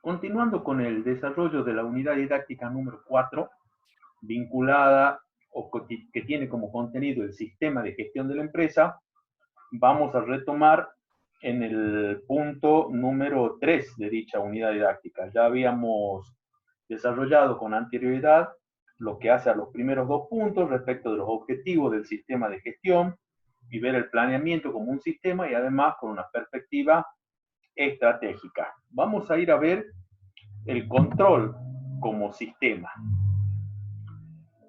Continuando con el desarrollo de la unidad didáctica número 4, vinculada o que tiene como contenido el sistema de gestión de la empresa, vamos a retomar en el punto número 3 de dicha unidad didáctica. Ya habíamos desarrollado con anterioridad lo que hace a los primeros dos puntos respecto de los objetivos del sistema de gestión y ver el planeamiento como un sistema y además con una perspectiva estratégica. Vamos a ir a ver el control como sistema.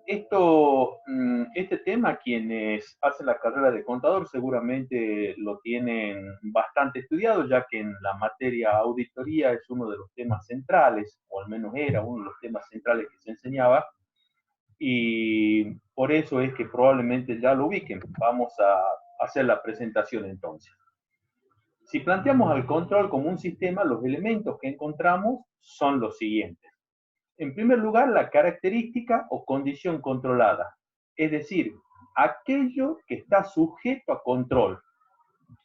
Este tema, quienes hacen la carrera de contador seguramente lo tienen bastante estudiado, ya que en la materia auditoría es uno de los temas centrales, o al menos era uno de los temas centrales que se enseñaba, y por eso es que probablemente ya lo ubiquen. Vamos a hacer la presentación entonces. Si planteamos al control como un sistema, los elementos que encontramos son los siguientes. En primer lugar, la característica o condición controlada, es decir, aquello que está sujeto a control.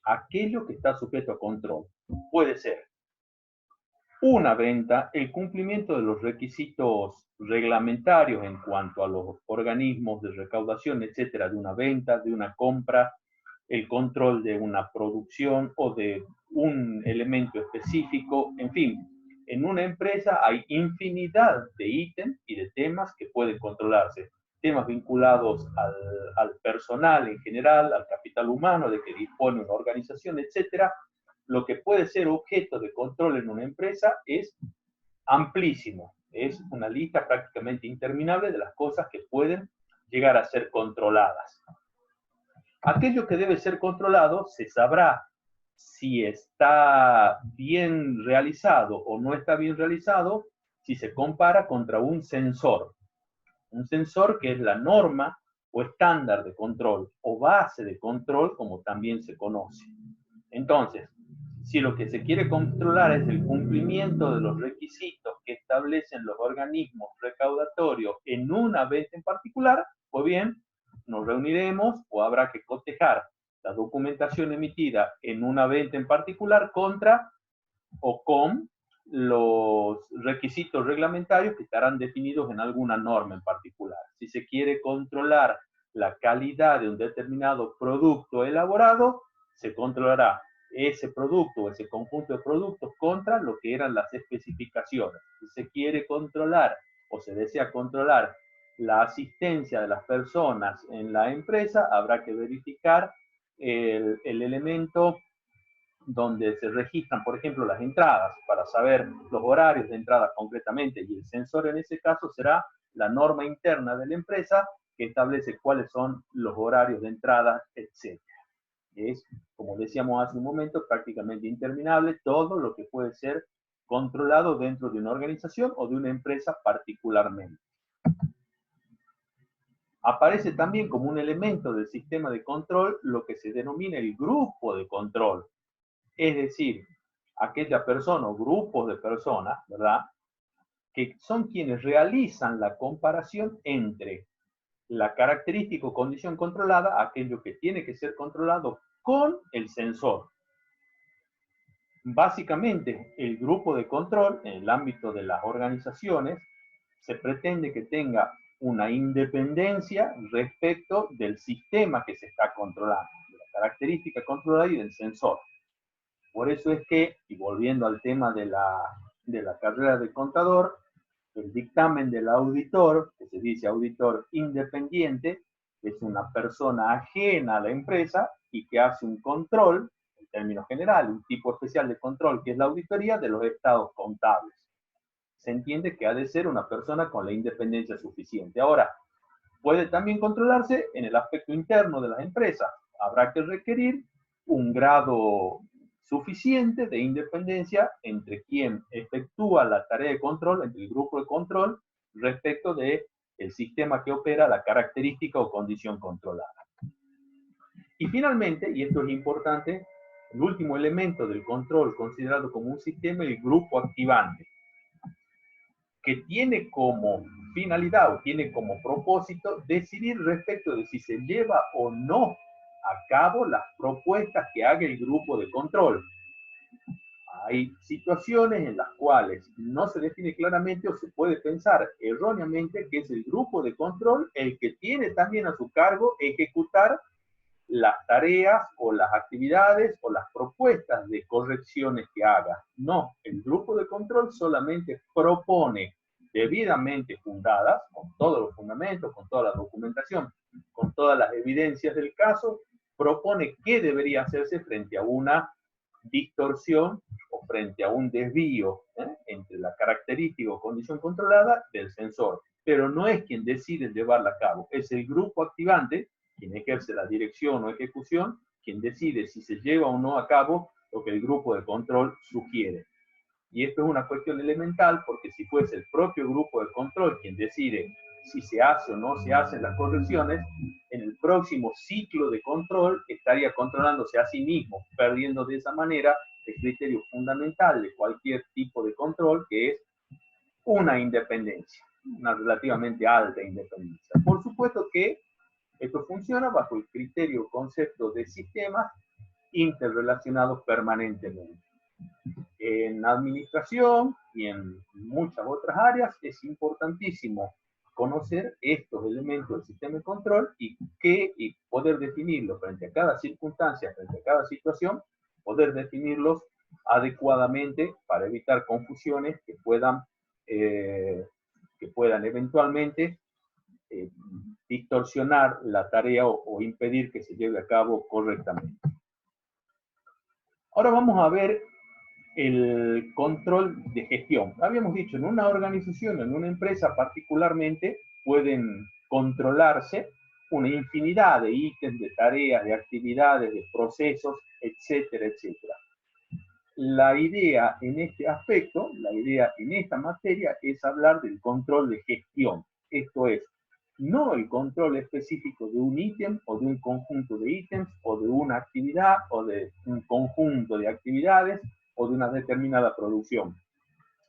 Aquello que está sujeto a control. Puede ser una venta, el cumplimiento de los requisitos reglamentarios en cuanto a los organismos de recaudación, etcétera, de una venta, de una compra, el control de una producción o de un elemento específico, en fin. En una empresa hay infinidad de ítems y de temas que pueden controlarse. Temas vinculados al personal en general, al capital humano de que dispone una organización, etcétera. Lo que puede ser objeto de control en una empresa es amplísimo. Es una lista prácticamente interminable de las cosas que pueden llegar a ser controladas. Aquello que debe ser controlado se sabrá si está bien realizado o no está bien realizado si se compara contra un sensor. Un sensor que es la norma o estándar de control o base de control, como también se conoce. Entonces, si lo que se quiere controlar es el cumplimiento de los requisitos que establecen los organismos recaudatorios en una venta en particular, pues bien, nos reuniremos o habrá que cotejar la documentación emitida en una venta en particular contra o con los requisitos reglamentarios que estarán definidos en alguna norma en particular. Si se quiere controlar la calidad de un determinado producto elaborado, se controlará ese producto o ese conjunto de productos contra lo que eran las especificaciones. Si se quiere controlar o se desea controlar la asistencia de las personas en la empresa, habrá que verificar el elemento donde se registran, por ejemplo, las entradas para saber los horarios de entrada concretamente, y el sensor en ese caso será la norma interna de la empresa que establece cuáles son los horarios de entrada, etc. Es, como decíamos hace un momento, prácticamente interminable todo lo que puede ser controlado dentro de una organización o de una empresa particularmente. Aparece también como un elemento del sistema de control lo que se denomina el grupo de control. Es decir, aquella persona o grupos de personas, ¿verdad?, que son quienes realizan la comparación entre la característica o condición controlada, aquello que tiene que ser controlado, con el sensor. Básicamente, el grupo de control en el ámbito de las organizaciones se pretende que tenga una independencia respecto del sistema que se está controlando, de la característica controlada y del sensor. Por eso es que, y volviendo al tema de la carrera de contador, el dictamen del auditor, que se dice auditor independiente, es una persona ajena a la empresa y que hace un control, en términos generales, un tipo especial de control, que es la auditoría de los estados contables. Se entiende que ha de ser una persona con la independencia suficiente. Ahora, puede también controlarse en el aspecto interno de las empresas. Habrá que requerir un grado suficiente de independencia entre quien efectúa la tarea de control, entre el grupo de control, respecto del sistema que opera la característica o condición controlada. Y finalmente, y esto es importante, el último elemento del control considerado como un sistema, el grupo activante, que tiene como finalidad o tiene como propósito decidir respecto de si se lleva o no a cabo las propuestas que haga el grupo de control. Hay situaciones en las cuales no se define claramente o se puede pensar erróneamente que es el grupo de control el que tiene también a su cargo ejecutar las tareas o las actividades o las propuestas de correcciones que haga. No, el grupo de control solamente propone debidamente fundadas, con todos los fundamentos, con toda la documentación, con todas las evidencias del caso, propone qué debería hacerse frente a una distorsión o frente a un desvío entre la característica o condición controlada del sensor. Pero no es quien decide llevarla a cabo, es el grupo activante quien ejerce la dirección o ejecución, quien decide si se lleva o no a cabo lo que el grupo de control sugiere. Y esto es una cuestión elemental porque si fuese el propio grupo de control quien decide si se hace o no se hacen las correcciones, en el próximo ciclo de control estaría controlándose a sí mismo, perdiendo de esa manera el criterio fundamental de cualquier tipo de control, que es una independencia, una relativamente alta independencia. Por supuesto que esto funciona bajo el criterio o concepto de sistemas interrelacionados permanentemente. En administración y en muchas otras áreas es importantísimo conocer estos elementos del sistema de control y poder definirlos frente a cada circunstancia, frente a cada situación, poder definirlos adecuadamente para evitar confusiones que puedan eventualmente distorsionar la tarea o impedir que se lleve a cabo correctamente. Ahora vamos a ver el control de gestión. Habíamos dicho, en una organización, en una empresa particularmente, pueden controlarse una infinidad de ítems, de tareas, de actividades, de procesos, etcétera, etcétera. La idea en este aspecto, la idea en esta materia es hablar del control de gestión. Esto es, no el control específico de un ítem o de un conjunto de ítems o de una actividad o de un conjunto de actividades o de una determinada producción.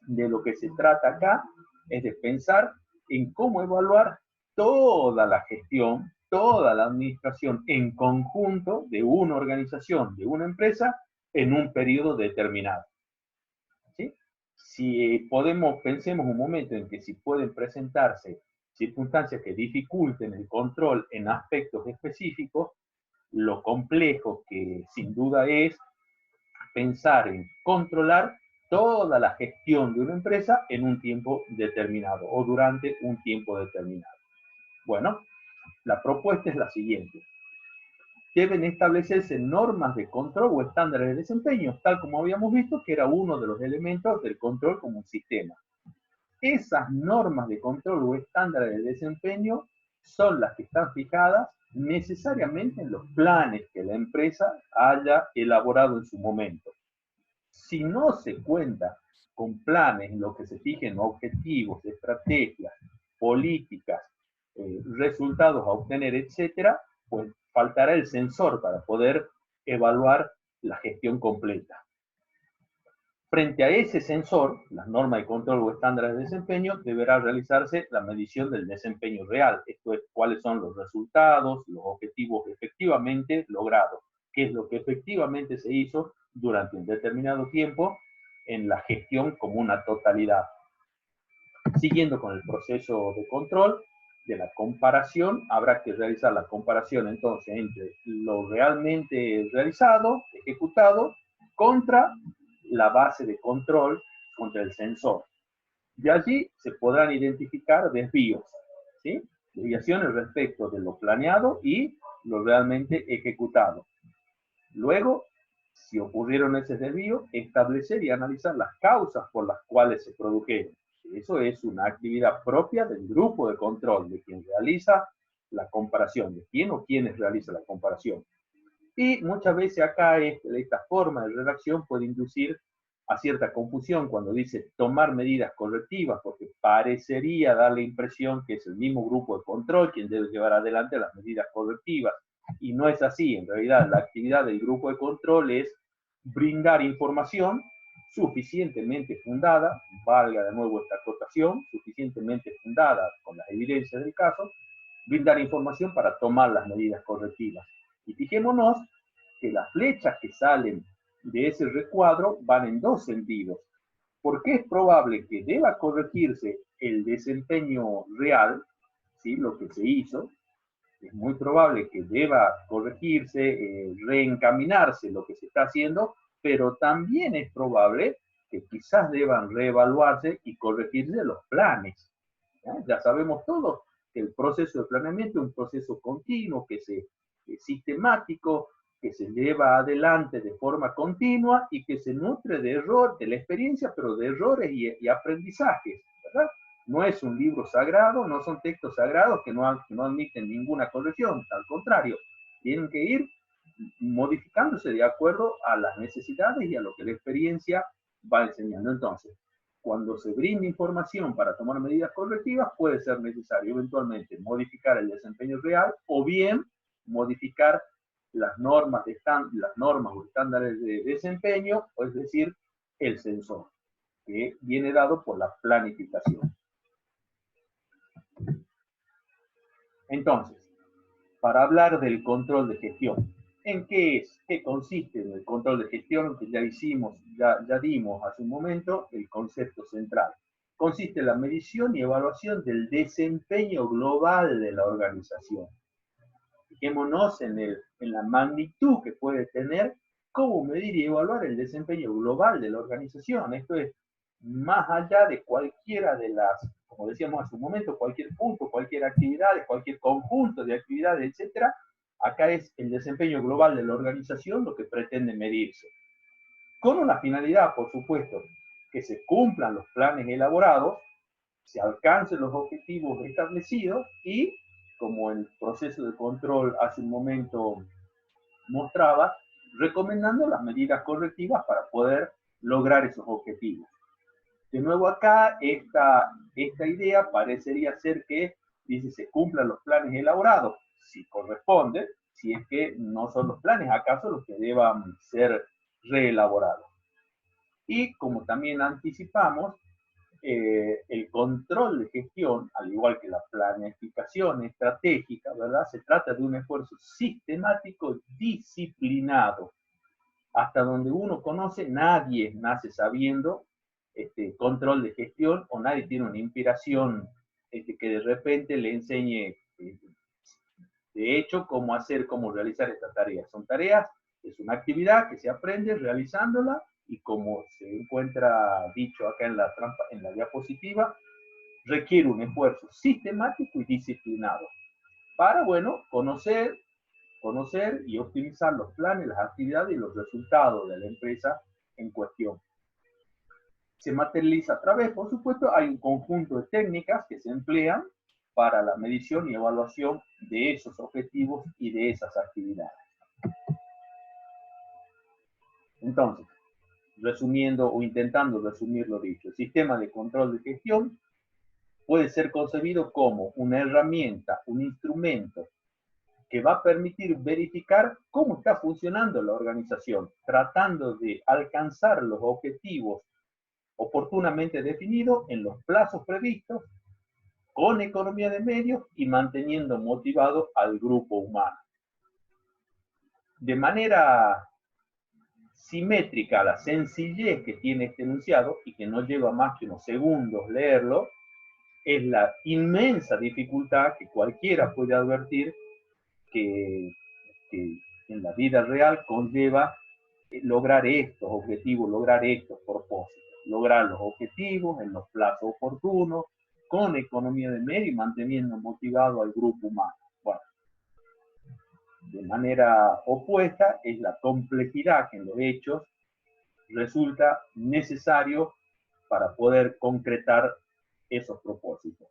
De lo que se trata acá es de pensar en cómo evaluar toda la gestión, toda la administración en conjunto de una organización, de una empresa, en un periodo determinado. ¿Sí? Si pensemos un momento en que si pueden presentarse circunstancias que dificulten el control en aspectos específicos, lo complejo que sin duda es pensar en controlar toda la gestión de una empresa en un tiempo determinado o durante un tiempo determinado. Bueno, la propuesta es la siguiente. Deben establecerse normas de control o estándares de desempeño, tal como habíamos visto que era uno de los elementos del control como un sistema. Esas normas de control o estándares de desempeño son las que están fijadas necesariamente en los planes que la empresa haya elaborado en su momento. Si no se cuenta con planes en los que se fijen objetivos, estrategias, políticas, resultados a obtener, etcétera, pues faltará el sensor para poder evaluar la gestión completa. Frente a ese sensor, las normas de control o estándares de desempeño, deberá realizarse la medición del desempeño real. Esto es, cuáles son los resultados, los objetivos efectivamente logrados, qué es lo que efectivamente se hizo durante un determinado tiempo en la gestión como una totalidad. Siguiendo con el proceso de control, de la comparación, habrá que realizar la comparación entonces entre lo realmente realizado, ejecutado, contra la base de control, contra el sensor. De allí se podrán identificar desvíos, ¿sí? Desviaciones respecto de lo planeado y lo realmente ejecutado. Luego, si ocurrieron esos desvíos, establecer y analizar las causas por las cuales se produjeron. Eso es una actividad propia del grupo de control, de quien realiza la comparación, de quién o quiénes realizan la comparación. Y muchas veces acá esta forma de redacción puede inducir a cierta confusión cuando dice tomar medidas correctivas, porque parecería dar la impresión que es el mismo grupo de control quien debe llevar adelante las medidas correctivas. Y no es así. En realidad, la actividad del grupo de control es brindar información suficientemente fundada, valga de nuevo esta acotación, suficientemente fundada con las evidencias del caso, brindar información para tomar las medidas correctivas. Y fijémonos que las flechas que salen de ese recuadro van en dos sentidos. Porque es probable que deba corregirse el desempeño real, ¿sí? Lo que se hizo, es muy probable que deba corregirse, reencaminarse lo que se está haciendo, pero también es probable que quizás deban reevaluarse y corregirse los planes. Ya sabemos todos que el proceso de planeamiento es un proceso continuo, que es sistemático, que se lleva adelante de forma continua y que se nutre de error, de la experiencia, pero de errores y aprendizajes, ¿verdad? No es un libro sagrado, no son textos sagrados que no admiten ninguna corrección, al contrario, tienen que ir modificándose de acuerdo a las necesidades y a lo que la experiencia va enseñando. Entonces, cuando se brinda información para tomar medidas correctivas, puede ser necesario eventualmente modificar el desempeño real o bien modificar las normas o estándares de desempeño, es decir, el sensor, que viene dado por la planificación. Entonces, para hablar del control de gestión, ¿en qué es? ¿Qué consiste en el control de gestión? Que ya dimos hace un momento el concepto central. Consiste en la medición y evaluación del desempeño global de la organización. Fijémonos en la magnitud que puede tener cómo medir y evaluar el desempeño global de la organización. Esto es más allá de cualquiera de las, como decíamos hace un momento, cualquier punto, cualquier actividad, cualquier conjunto de actividades, etcétera. Acá es el desempeño global de la organización lo que pretende medirse. Con una finalidad, por supuesto, que se cumplan los planes elaborados, se alcancen los objetivos establecidos y, como el proceso de control hace un momento mostraba, recomendando las medidas correctivas para poder lograr esos objetivos. De nuevo acá, esta idea parecería ser que dice se cumplan los planes elaborados, si corresponde, si es que no son los planes, acaso los que deban ser reelaborados. Y como también anticipamos, el control de gestión, al igual que la planificación estratégica, ¿verdad? Se trata de un esfuerzo sistemático, disciplinado. Hasta donde uno conoce, nadie nace sabiendo control de gestión o nadie tiene una inspiración que de repente le enseñe, de hecho, cómo hacer, cómo realizar estas tareas. Son tareas, es una actividad que se aprende realizándola y como se encuentra dicho acá en la diapositiva, requiere un esfuerzo sistemático y disciplinado para, bueno, conocer y optimizar los planes, las actividades y los resultados de la empresa en cuestión. Se materializa a través, por supuesto, hay un conjunto de técnicas que se emplean para la medición y evaluación de esos objetivos y de esas actividades. Entonces, resumiendo o intentando resumir lo dicho, el sistema de control de gestión puede ser concebido como una herramienta, un instrumento que va a permitir verificar cómo está funcionando la organización, tratando de alcanzar los objetivos oportunamente definidos en los plazos previstos, con economía de medios y manteniendo motivado al grupo humano. De manera simétrica a la sencillez que tiene este enunciado y que no lleva más que unos segundos leerlo, es la inmensa dificultad que cualquiera puede advertir que en la vida real conlleva lograr estos objetivos, lograr estos propósitos, lograr los objetivos en los plazos oportunos, con economía de medio y manteniendo motivado al grupo humano. Bueno, de manera opuesta es la complejidad que en los hechos resulta necesario para poder concretar esos propósitos.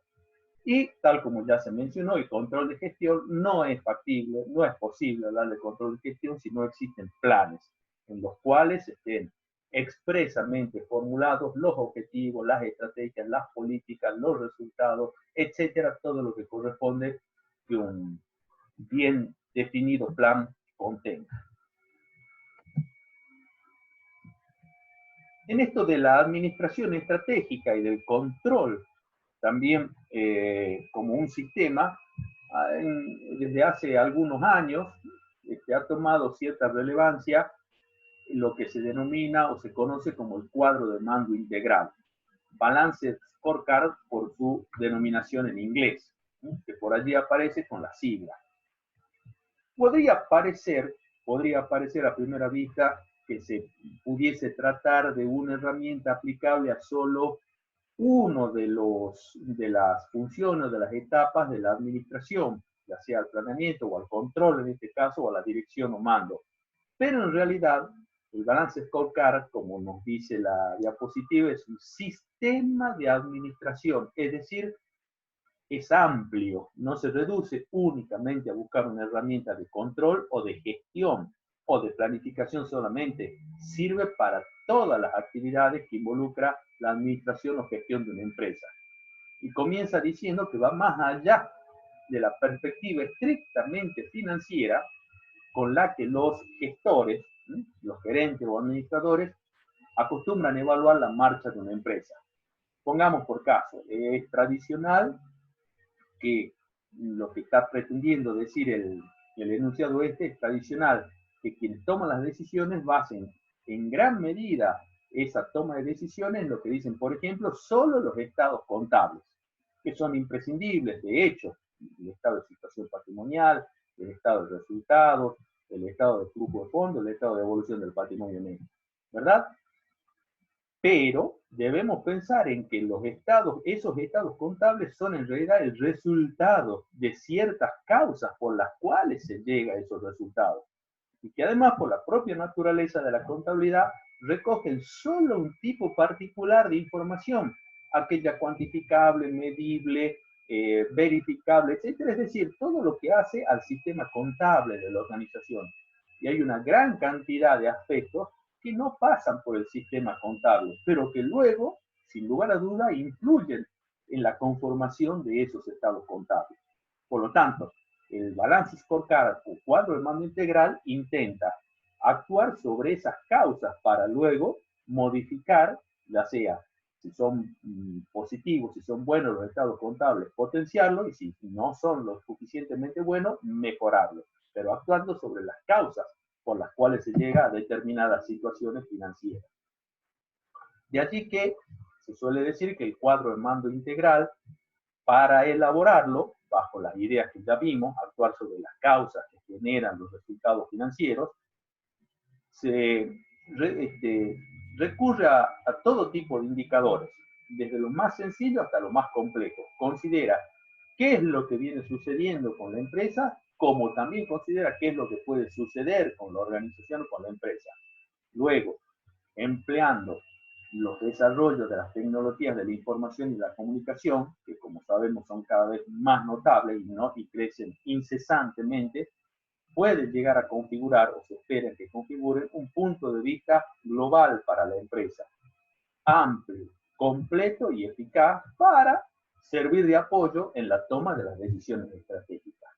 Y tal como ya se mencionó, el control de gestión no es factible, no es posible hablar de control de gestión si no existen planes en los cuales estén expresamente formulados los objetivos, las estrategias, las políticas, los resultados, etcétera, todo lo que corresponde que un bien definido plan contenga. En esto de la administración estratégica y del control también como un sistema, desde hace algunos años ha tomado cierta relevancia lo que se denomina o se conoce como el cuadro de mando integral. Balance Scorecard por su denominación en inglés, que por allí aparece con la sigla. Podría parecer a primera vista que se pudiese tratar de una herramienta aplicable a solo uno de las funciones, de las etapas de la administración, ya sea al planeamiento o al control en este caso, o a la dirección o mando. Pero en realidad, el Balance Scorecard, como nos dice la diapositiva, es un sistema de administración, es decir, es amplio, no se reduce únicamente a buscar una herramienta de control o de gestión o de planificación solamente, sirve para todas las actividades que involucra la administración o gestión de una empresa. Y comienza diciendo que va más allá de la perspectiva estrictamente financiera con la que los gestores, los gerentes o administradores, acostumbran a evaluar la marcha de una empresa. Pongamos por caso, es tradicional que lo que está pretendiendo decir el enunciado es tradicional, que quienes toman las decisiones basen en gran medida esa toma de decisiones en lo que dicen, por ejemplo, solo los estados contables, que son imprescindibles, de hecho, el estado de situación patrimonial, el estado de resultados, el estado de flujo de fondos, el estado de evolución del patrimonio neto, ¿verdad? Pero debemos pensar en que esos estados contables son en realidad el resultado de ciertas causas por las cuales se llega a esos resultados. Y que además, por la propia naturaleza de la contabilidad, recogen solo un tipo particular de información, aquella cuantificable, medible, verificable, etcétera. Es decir, todo lo que hace al sistema contable de la organización. Y hay una gran cantidad de aspectos que no pasan por el sistema contable, pero que luego, sin lugar a duda, influyen en la conformación de esos estados contables. Por lo tanto, el Balance Scorecard o cuadro de mando integral intenta actuar sobre esas causas para luego modificar, ya sea si son positivos, si son buenos los estados contables, potenciarlos, y si no son lo suficientemente buenos, mejorarlos, pero actuando sobre las causas por las cuales se llega a determinadas situaciones financieras. De allí que se suele decir que el cuadro de mando integral, para elaborarlo, bajo las ideas que ya vimos, actuar sobre las causas que generan los resultados financieros, se recurre a todo tipo de indicadores, desde lo más sencillo hasta lo más complejo. Considera qué es lo que viene sucediendo con la empresa, como también considera qué es lo que puede suceder con la organización o con la empresa. Luego, empleando los desarrollos de las tecnologías de la información y la comunicación, que como sabemos son cada vez más notables y crecen incesantemente, puede llegar a configurar, o se espera que configuren, un punto de vista global para la empresa, amplio, completo y eficaz para servir de apoyo en la toma de las decisiones estratégicas.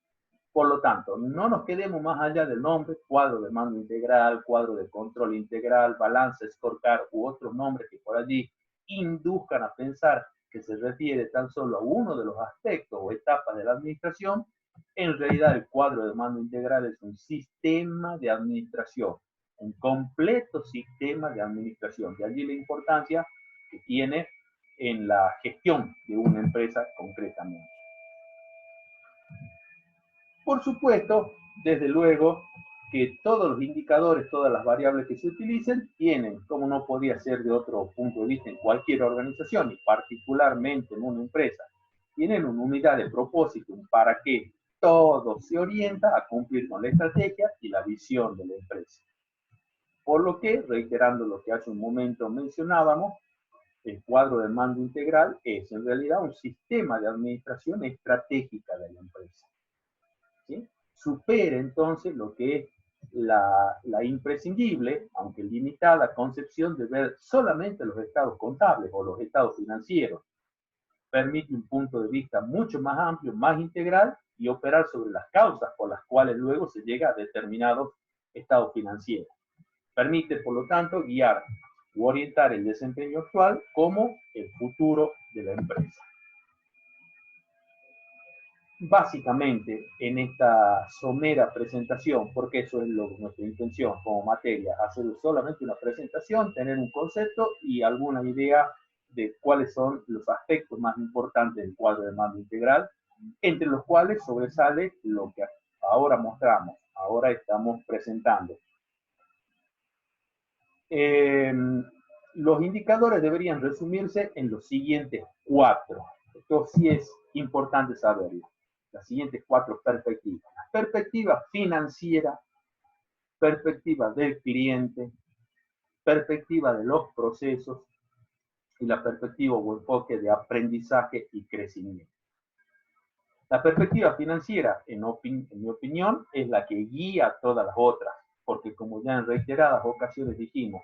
Por lo tanto, no nos quedemos más allá del nombre, cuadro de mando integral, cuadro de control integral, balance, scorecard u otros nombres que por allí induzcan a pensar que se refiere tan solo a uno de los aspectos o etapas de la administración. En realidad, el cuadro de mando integral es un sistema de administración, un completo sistema de administración. De allí la importancia que tiene en la gestión de una empresa concretamente. Por supuesto, desde luego, que todos los indicadores, todas las variables que se utilicen, tienen, como no podía ser de otro punto de vista en cualquier organización, y particularmente en una empresa, tienen una unidad de propósito para que todo se orienta a cumplir con la estrategia y la visión de la empresa. Por lo que, reiterando lo que hace un momento mencionábamos, el cuadro de mando integral es en realidad un sistema de administración estratégica de la empresa. ¿Sí? Supera entonces lo que es la imprescindible, aunque limitada, concepción de ver solamente los estados contables o los estados financieros. Permite un punto de vista mucho más amplio, más integral, y operar sobre las causas por las cuales luego se llega a determinados estados financieros. Permite, por lo tanto, guiar u orientar el desempeño actual como el futuro de la empresa. básicamente en esta somera presentación, porque eso es nuestra intención como materia, hacer solamente una presentación, tener un concepto y alguna idea de cuáles son los aspectos más importantes del cuadro de mando integral, entre los cuales sobresale lo que ahora mostramos, ahora estamos presentando. Los indicadores deberían resumirse en los siguientes 4. Esto sí es importante saberlo. Las siguientes 4 perspectivas. La perspectiva financiera, perspectiva del cliente, perspectiva de los procesos y la perspectiva o enfoque de aprendizaje y crecimiento. La perspectiva financiera, en mi opinión, es la que guía todas las otras, porque como ya en reiteradas ocasiones dijimos,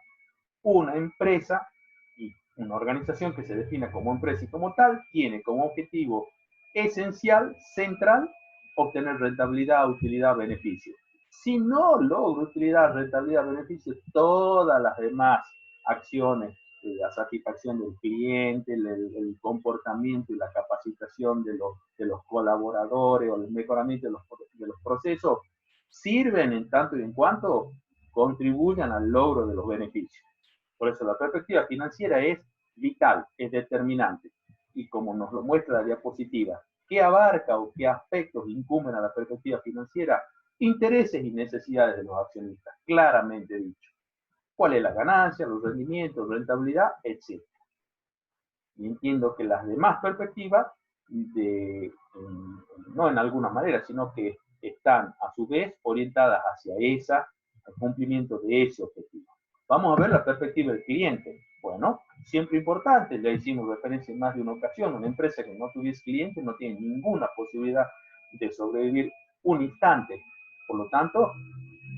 una empresa y una organización que se defina como empresa y como tal tiene como objetivo esencial, central, obtener rentabilidad, utilidad, beneficio. Si no logra utilidad, rentabilidad, beneficio, todas las demás acciones, la satisfacción del cliente, el comportamiento y la capacitación de los colaboradores o el mejoramiento de los procesos, sirven en tanto y en cuanto contribuyan al logro de los beneficios. Por eso la perspectiva financiera es vital, es determinante. Y como nos lo muestra la diapositiva, ¿qué abarca o qué aspectos incumben a la perspectiva financiera? Intereses y necesidades de los accionistas, claramente dicho. ¿Cuál es la ganancia, los rendimientos, rentabilidad, etcétera? Y entiendo que las demás perspectivas, no en alguna manera, sino que están a su vez orientadas hacia el cumplimiento de ese objetivo. Vamos a ver la perspectiva del cliente. Bueno, siempre importante, ya hicimos referencia en más de una ocasión, una empresa que no tuviese clientes no tiene ninguna posibilidad de sobrevivir un instante. Por lo tanto,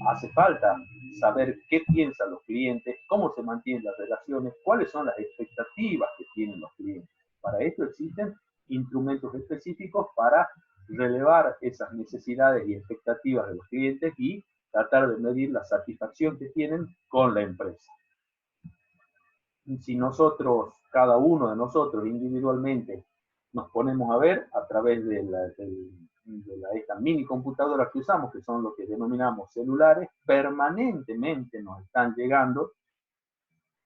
hace falta saber qué piensan los clientes, cómo se mantienen las relaciones, cuáles son las expectativas que tienen los clientes. Para esto existen instrumentos específicos para relevar esas necesidades y expectativas de los clientes y tratar de medir la satisfacción que tienen con la empresa. Si nosotros, cada uno de nosotros individualmente, nos ponemos a ver a través de esta mini computadora que usamos, que son lo que denominamos celulares, permanentemente nos están llegando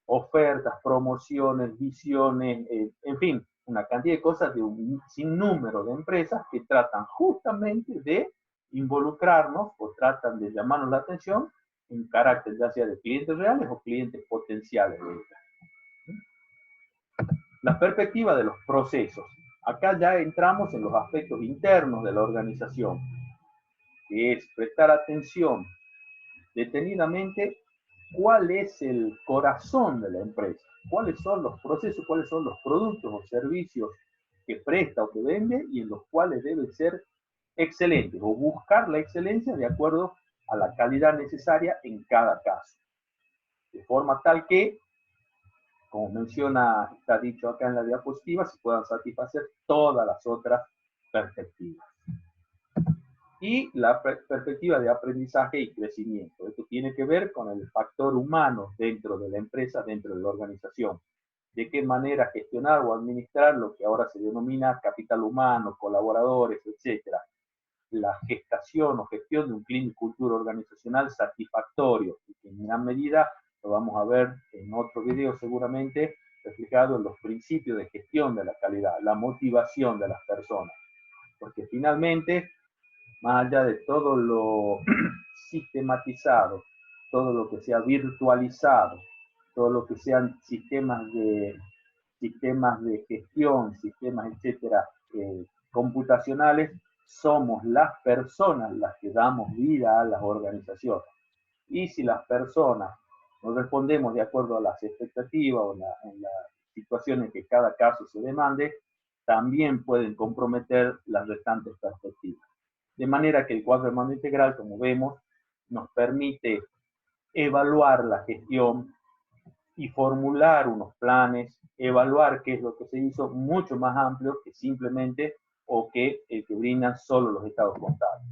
ofertas, promociones, visiones, en fin, una cantidad de cosas de un sinnúmero de empresas que tratan justamente de involucrarnos o tratan de llamarnos la atención en carácter ya sea de clientes reales o clientes potenciales de ellas. La perspectiva de los procesos. Acá ya entramos en los aspectos internos de la organización, que es prestar atención detenidamente cuál es el corazón de la empresa, cuáles son los procesos, cuáles son los productos o servicios que presta o que vende y en los cuales debe ser excelente o buscar la excelencia de acuerdo a la calidad necesaria en cada caso. De forma tal que, como menciona, está dicho acá en la diapositiva, se puedan satisfacer todas las otras perspectivas. Y la perspectiva de aprendizaje y crecimiento. Esto tiene que ver con el factor humano dentro de la empresa, dentro de la organización. De qué manera gestionar o administrar lo que ahora se denomina capital humano, colaboradores, etc. La gestación o gestión de un clima y cultura organizacional satisfactorio, y que en gran medida lo vamos a ver en otro video seguramente, reflejado en los principios de gestión de la calidad, la motivación de las personas. Porque finalmente, más allá de todo lo sistematizado, todo lo que sea virtualizado, todo lo que sean sistemas de gestión, sistemas, etcétera, computacionales, somos las personas las que damos vida a las organizaciones. Y si las personas no respondemos de acuerdo a las expectativas o en las situaciones que cada caso se demande, también pueden comprometer las restantes perspectivas. De manera que el cuadro de mando integral, como vemos, nos permite evaluar la gestión y formular unos planes, evaluar qué es lo que se hizo mucho más amplio que simplemente o que el que brindan solo los estados contables.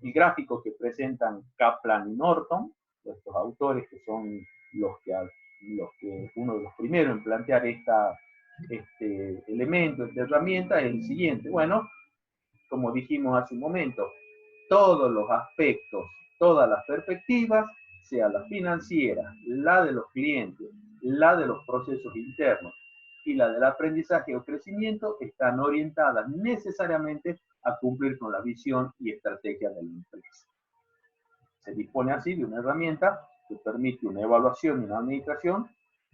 El gráfico que presentan Kaplan y Norton, estos autores que son los que uno de los primeros en plantear este elemento, esta herramienta, es el siguiente. Bueno, como dijimos hace un momento, todos los aspectos, todas las perspectivas, sea la financiera, la de los clientes, la de los procesos internos y la del aprendizaje o crecimiento, están orientadas necesariamente a cumplir con la visión y estrategia de la empresa. Se dispone así de una herramienta que permite una evaluación y una administración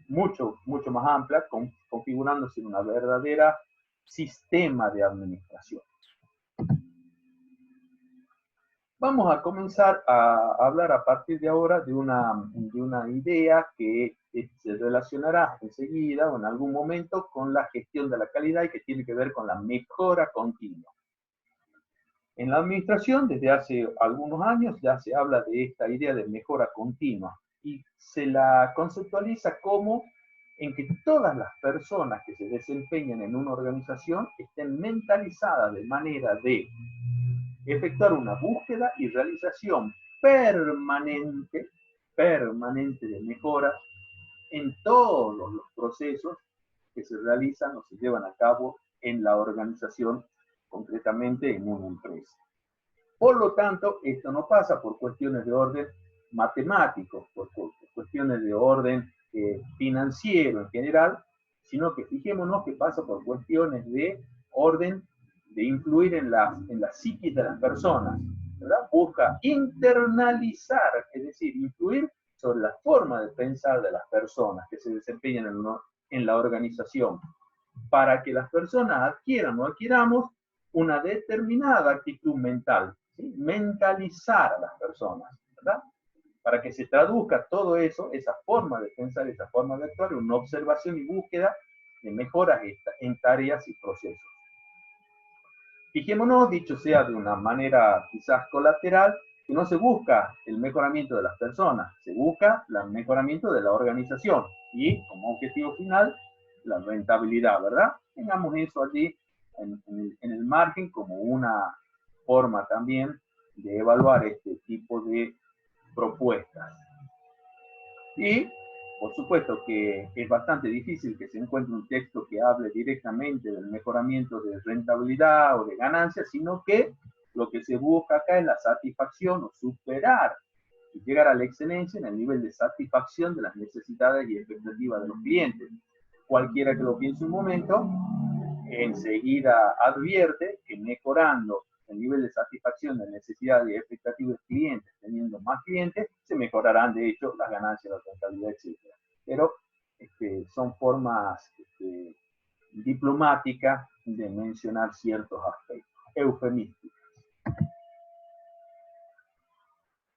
mucho más amplia, configurándose en una verdadera sistema de administración. Vamos a comenzar a hablar a partir de ahora de una idea que se relacionará enseguida o en algún momento con la gestión de la calidad y que tiene que ver con la mejora continua. En la administración, desde hace algunos años, ya se habla de esta idea de mejora continua y se la conceptualiza como en que todas las personas que se desempeñan en una organización estén mentalizadas de manera de efectuar una búsqueda y realización permanente de mejora en todos los procesos que se realizan o se llevan a cabo en la organización, concretamente en una empresa. Por lo tanto, esto no pasa por cuestiones de orden matemático, por cuestiones de orden financiero en general, sino que fijémonos que pasa por cuestiones de orden de influir en la psiquis de las personas, ¿verdad? Busca internalizar, es decir, influir sobre la forma de pensar de las personas que se desempeñan en la organización, para que las personas adquieran o adquiramos una determinada actitud mental, ¿sí? Mentalizar a las personas, ¿verdad? Para que se traduzca todo eso, esa forma de pensar, esa forma de actuar, en una observación y búsqueda de mejoras en tareas y procesos. Fijémonos, dicho sea de una manera quizás colateral, que no se busca el mejoramiento de las personas, se busca el mejoramiento de la organización y como objetivo final, la rentabilidad, ¿verdad? Tengamos eso allí en el margen como una forma también de evaluar este tipo de propuestas. Y por supuesto que es bastante difícil que se encuentre un texto que hable directamente del mejoramiento de rentabilidad o de ganancias, sino que lo que se busca acá es la satisfacción o superar y llegar a la excelencia en el nivel de satisfacción de las necesidades y expectativas de los clientes. Cualquiera que lo piense un momento, enseguida advierte que mejorando el nivel de satisfacción de necesidades y expectativas de clientes, teniendo más clientes, se mejorarán de hecho las ganancias, la rentabilidad, etc. Pero son formas diplomáticas de mencionar ciertos aspectos, eufemísticos.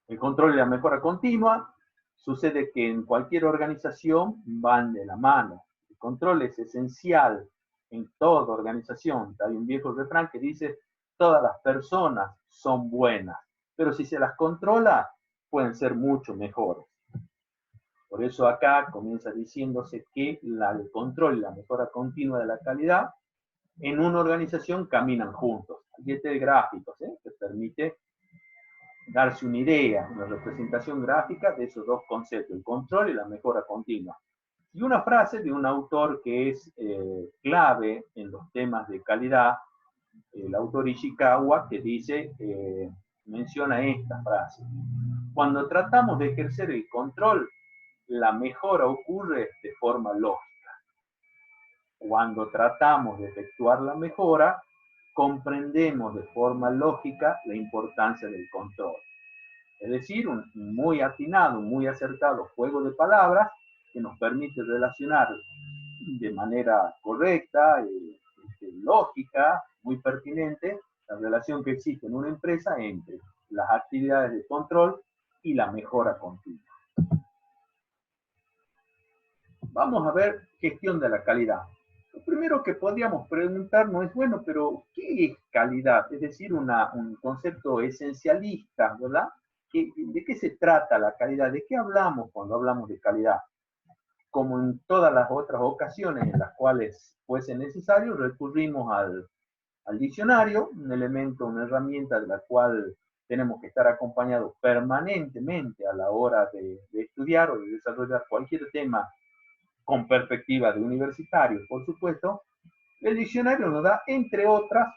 El control y la mejora continua sucede que en cualquier organización van de la mano. El control es esencial en toda organización. Hay un viejo refrán que dice, todas las personas son buenas, pero si se las controla, pueden ser mucho mejores. Por eso acá comienza diciéndose que el control y la mejora continua de la calidad en una organización caminan juntos. Aquí está el gráfico, que permite darse una idea, una representación gráfica de esos dos conceptos, el control y la mejora continua. Y una frase de un autor que es clave en los temas de calidad, el autor Ishikawa, que dice, menciona esta frase: cuando tratamos de ejercer el control, la mejora ocurre de forma lógica. Cuando tratamos de efectuar la mejora, comprendemos de forma lógica la importancia del control. Es decir, un muy atinado, muy acertado juego de palabras que nos permite relacionar de manera correcta, lógica, muy pertinente, la relación que existe en una empresa entre las actividades de control y la mejora continua. Vamos a ver gestión de la calidad. Lo primero que podríamos preguntarnos es, bueno, pero ¿qué es calidad? Es decir, un concepto esencialista, ¿verdad? ¿De qué se trata la calidad? ¿De qué hablamos cuando hablamos de calidad? Como en todas las otras ocasiones en las cuales fuese necesario, recurrimos al diccionario, un elemento, una herramienta de la cual tenemos que estar acompañados permanentemente a la hora de estudiar o de desarrollar cualquier tema con perspectiva de universitario, por supuesto. El diccionario nos da, entre otras,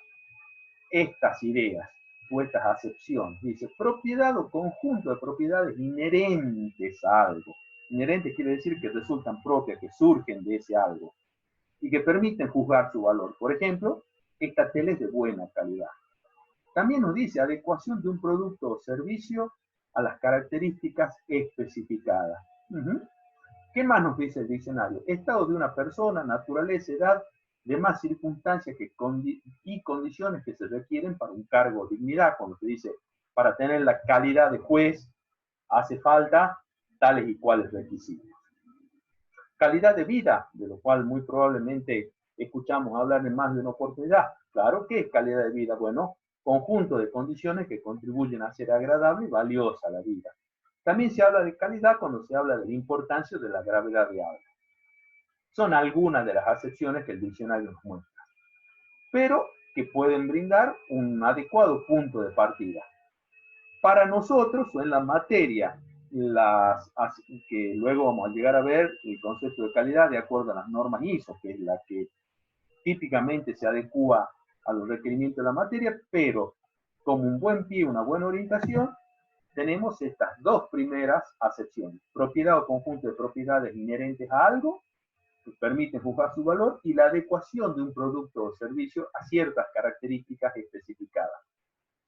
estas ideas o estas acepciones. Dice, propiedad o conjunto de propiedades inherentes a algo. Inherentes quiere decir que resultan propias, que surgen de ese algo y que permiten juzgar su valor. Por ejemplo, esta tele es de buena calidad. También nos dice adecuación de un producto o servicio a las características especificadas. ¿Qué más nos dice el diccionario? Estado de una persona, naturaleza, edad, demás circunstancias y condiciones que se requieren para un cargo o dignidad. Cuando se dice, para tener la calidad de juez, hace falta tales y cuales requisitos. Calidad de vida, de lo cual muy probablemente escuchamos hablar en más de una oportunidad. Claro que es calidad de vida, bueno, conjunto de condiciones que contribuyen a hacer agradable y valiosa la vida. También se habla de calidad cuando se habla de la importancia de la gravedad real. Son algunas de las acepciones que el diccionario nos muestra, pero que pueden brindar un adecuado punto de partida. Para nosotros, o en la materia, que luego vamos a llegar a ver el concepto de calidad de acuerdo a las normas ISO, que es la que típicamente se adecua a los requerimientos de la materia, pero como un buen pie, una buena orientación, tenemos estas dos primeras acepciones: propiedad o conjunto de propiedades inherentes a algo que permiten juzgar su valor, y la adecuación de un producto o servicio a ciertas características especificadas.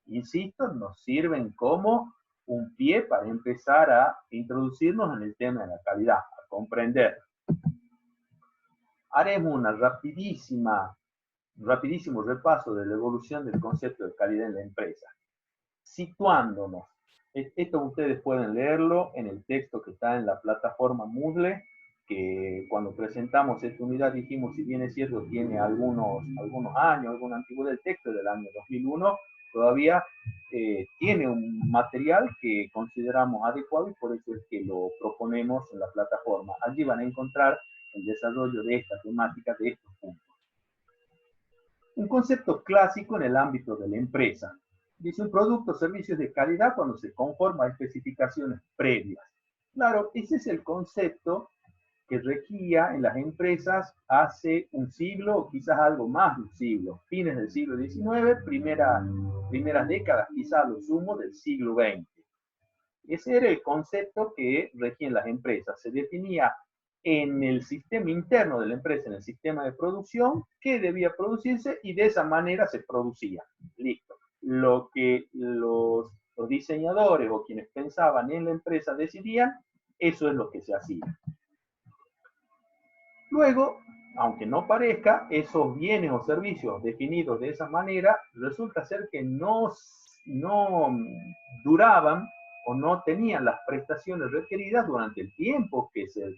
Insisto, nos sirven como un pie para empezar a introducirnos en el tema de la calidad, a comprender. Haremos una rapidísimo repaso de la evolución del concepto de calidad en la empresa, situándonos. Esto ustedes pueden leerlo en el texto que está en la plataforma Moodle, que cuando presentamos esta unidad dijimos, si bien es cierto, tiene algunos años, alguna antigüedad, el texto del año 2001, todavía tiene un material que consideramos adecuado y por eso es que lo proponemos en la plataforma. Allí van a encontrar el desarrollo de esta temática, de estos puntos. Un concepto clásico en el ámbito de la empresa. Dice, un producto o servicio de calidad cuando se conforma a especificaciones previas. Claro, ese es el concepto que regía en las empresas hace un siglo o quizás algo más de un siglo, fines del siglo XIX, primeras décadas, quizás a lo sumo del siglo XX. Ese era el concepto que regía en las empresas. Se definía en el sistema interno de la empresa, en el sistema de producción, qué debía producirse y de esa manera se producía. Listo. Lo que los diseñadores o quienes pensaban en la empresa decidían, eso es lo que se hacía. Luego, aunque no parezca, esos bienes o servicios definidos de esa manera, resulta ser que no duraban o no tenían las prestaciones requeridas durante el tiempo que se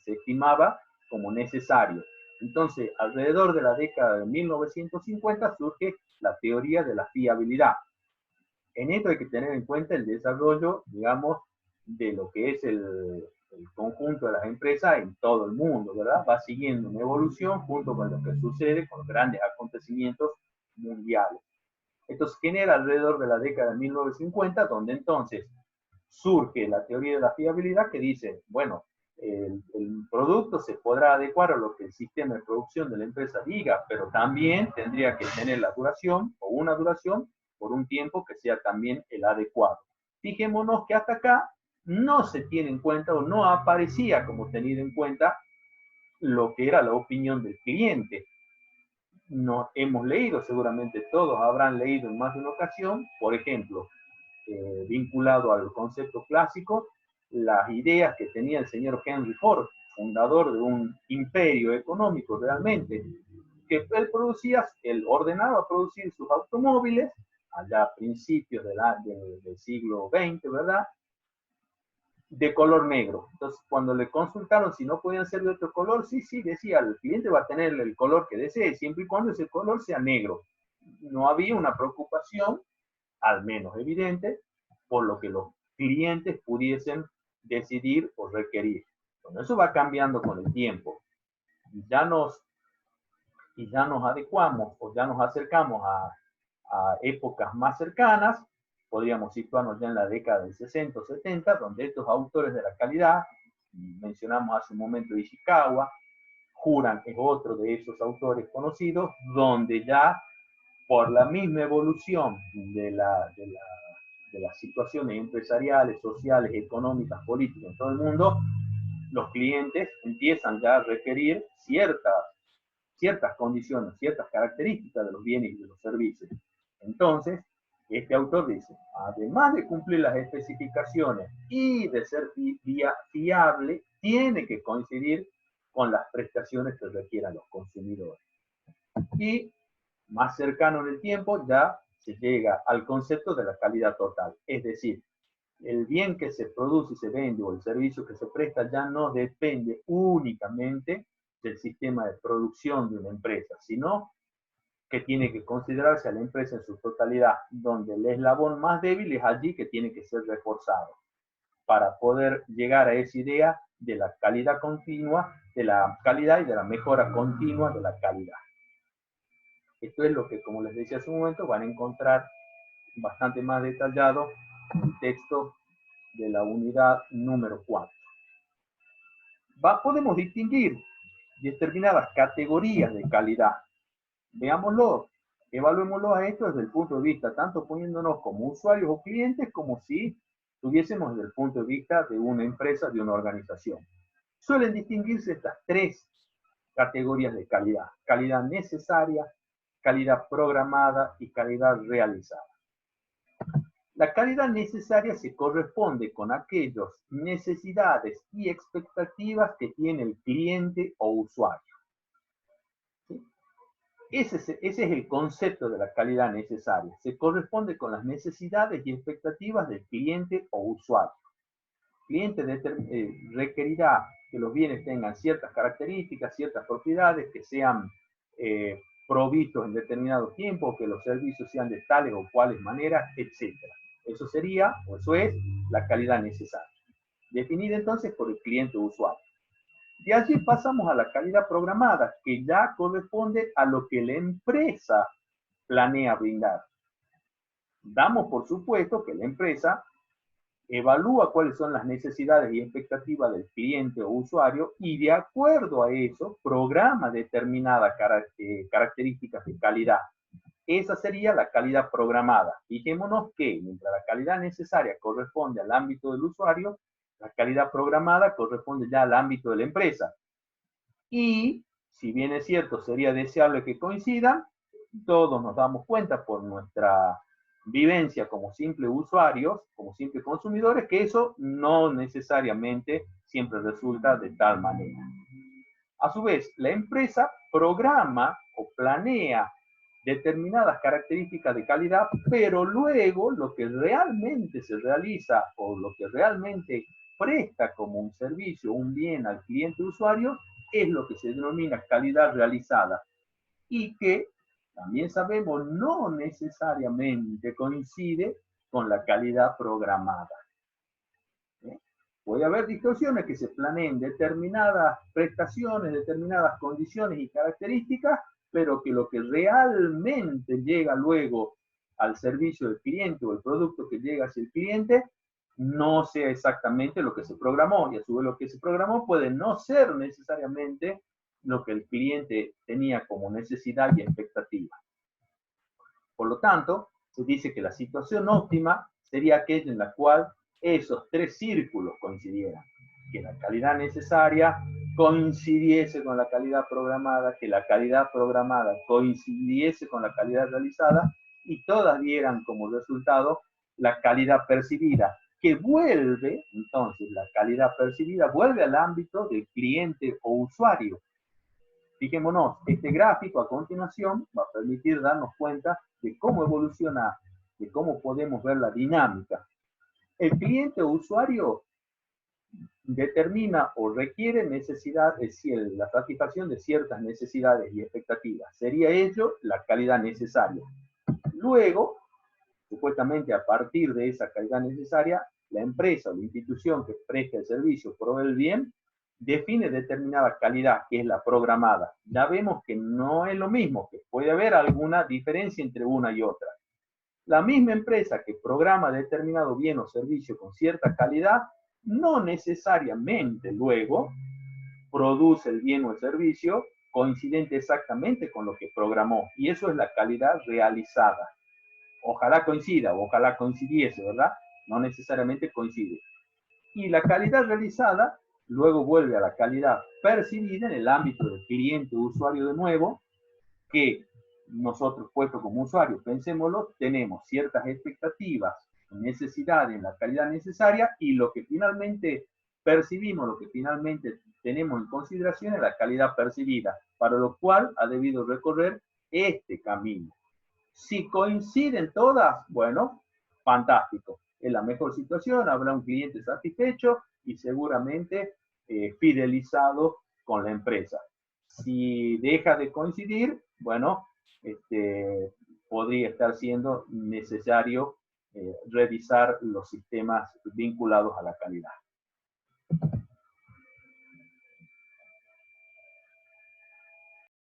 estimaba como necesario. Entonces, alrededor de la década de 1950 surge la teoría de la fiabilidad. En esto hay que tener en cuenta el desarrollo, digamos, de lo que es el conjunto de las empresas en todo el mundo, ¿verdad? Va siguiendo una evolución junto con lo que sucede con los grandes acontecimientos mundiales. Esto se genera alrededor de la década de 1950, donde entonces surge la teoría de la fiabilidad que dice, bueno, el producto se podrá adecuar a lo que el sistema de producción de la empresa diga, pero también tendría que tener la duración o una duración por un tiempo que sea también el adecuado. Fijémonos que hasta acá no se tiene en cuenta o no aparecía como tenido en cuenta lo que era la opinión del cliente. No hemos leído, seguramente todos habrán leído en más de una ocasión, por ejemplo, vinculado al concepto clásico, las ideas que tenía el señor Henry Ford, fundador de un imperio económico realmente, que él ordenaba producir sus automóviles allá a principios del siglo XX, ¿verdad? De color negro. Entonces, cuando le consultaron si no podían ser de otro color, sí, decía, el cliente va a tener el color que desee, siempre y cuando ese color sea negro. No había una preocupación, al menos evidente, por lo que los clientes pudiesen decidir o requerir. Bueno, eso va cambiando con el tiempo. Y ya nos adecuamos o ya nos acercamos a épocas más cercanas. Podríamos situarnos ya en la década del 60 o 70, donde estos autores de la calidad, mencionamos hace un momento Ishikawa, Juran es otro de esos autores conocidos, donde ya por la misma evolución de las situaciones empresariales, sociales, económicas, políticas en todo el mundo, los clientes empiezan ya a requerir ciertas condiciones, ciertas características de los bienes y de los servicios. Entonces, este autor dice, además de cumplir las especificaciones y de ser fiable, tiene que coincidir con las prestaciones que requieran los consumidores. Y más cercano en el tiempo ya se llega al concepto de la calidad total, es decir, el bien que se produce y se vende o el servicio que se presta ya no depende únicamente del sistema de producción de una empresa, sino que tiene que considerarse a la empresa en su totalidad, donde el eslabón más débil es allí que tiene que ser reforzado para poder llegar a esa idea de la calidad continua, de la calidad y de la mejora continua de la calidad. Esto es lo que, como les decía hace un momento, van a encontrar bastante más detallado en el texto de la unidad número 4. Podemos distinguir determinadas categorías de calidad. Veámoslo, evaluémoslo a esto desde el punto de vista, tanto poniéndonos como usuarios o clientes, como si tuviésemos desde el punto de vista de una empresa, de una organización. Suelen distinguirse estas tres categorías de calidad: calidad necesaria, calidad programada y calidad realizada. La calidad necesaria se corresponde con aquellas necesidades y expectativas que tiene el cliente o usuario. ¿Sí? Ese es el concepto de la calidad necesaria. Se corresponde con las necesidades y expectativas del cliente o usuario. El cliente requerirá que los bienes tengan ciertas características, ciertas propiedades, que sean provistos en determinado tiempo, que los servicios sean de tales o cuales maneras, etc. Eso sería, o eso es, la calidad necesaria, definida entonces por el cliente o usuario. De allí pasamos a la calidad programada, que ya corresponde a lo que la empresa planea brindar. Damos por supuesto que la empresa evalúa cuáles son las necesidades y expectativas del cliente o usuario y de acuerdo a eso programa determinadas características de calidad. Esa sería la calidad programada. Fijémonos que mientras la calidad necesaria corresponde al ámbito del usuario, la calidad programada corresponde ya al ámbito de la empresa. Y, si bien es cierto, sería deseable que coincidan, todos nos damos cuenta por nuestra vivencia como simples usuarios, como simples consumidores, que eso no necesariamente siempre resulta de tal manera. A su vez, la empresa programa o planea determinadas características de calidad, pero luego lo que realmente se realiza o lo que realmente presta como un servicio, un bien al cliente usuario, es lo que se denomina calidad realizada y que también sabemos no necesariamente coincide con la calidad programada. Puede haber distorsiones que se planeen determinadas prestaciones, determinadas condiciones y características, pero que lo que realmente llega luego al servicio del cliente o el producto que llega hacia el cliente no sea exactamente lo que se programó, y a su vez lo que se programó puede no ser necesariamente lo que el cliente tenía como necesidad y expectativa. Por lo tanto, se dice que la situación óptima sería aquella en la cual esos tres círculos coincidieran, que la calidad necesaria coincidiese con la calidad programada, que la calidad programada coincidiese con la calidad realizada y todas dieran como resultado la calidad percibida, que vuelve, entonces, la calidad percibida vuelve al ámbito del cliente o usuario. Fijémonos, este gráfico a continuación va a permitir darnos cuenta de cómo evoluciona, de cómo podemos ver la dinámica. El cliente o usuario determina o requiere necesidad, es decir, la satisfacción de ciertas necesidades y expectativas. Sería ello la calidad necesaria. Luego, supuestamente a partir de esa calidad necesaria, la empresa o la institución que presta el servicio, provee el bien, define determinada calidad, que es la programada. Ya vemos que no es lo mismo, que puede haber alguna diferencia entre una y otra. La misma empresa que programa determinado bien o servicio con cierta calidad, no necesariamente luego produce el bien o el servicio coincidente exactamente con lo que programó. Y eso es la calidad realizada. Ojalá coincida, o ojalá coincidiese, ¿verdad? No necesariamente coincide. Y la calidad realizada luego vuelve a la calidad percibida en el ámbito del cliente usuario de nuevo, que nosotros, puesto como usuario, pensémoslo, tenemos ciertas expectativas, necesidades en la calidad necesaria, y lo que finalmente percibimos, lo que finalmente tenemos en consideración es la calidad percibida, para lo cual ha debido recorrer este camino. Si coinciden todas, bueno, fantástico. Es la mejor situación, habrá un cliente satisfecho y seguramente fidelizado con la empresa. Si deja de coincidir, bueno, podría estar siendo necesario revisar los sistemas vinculados a la calidad.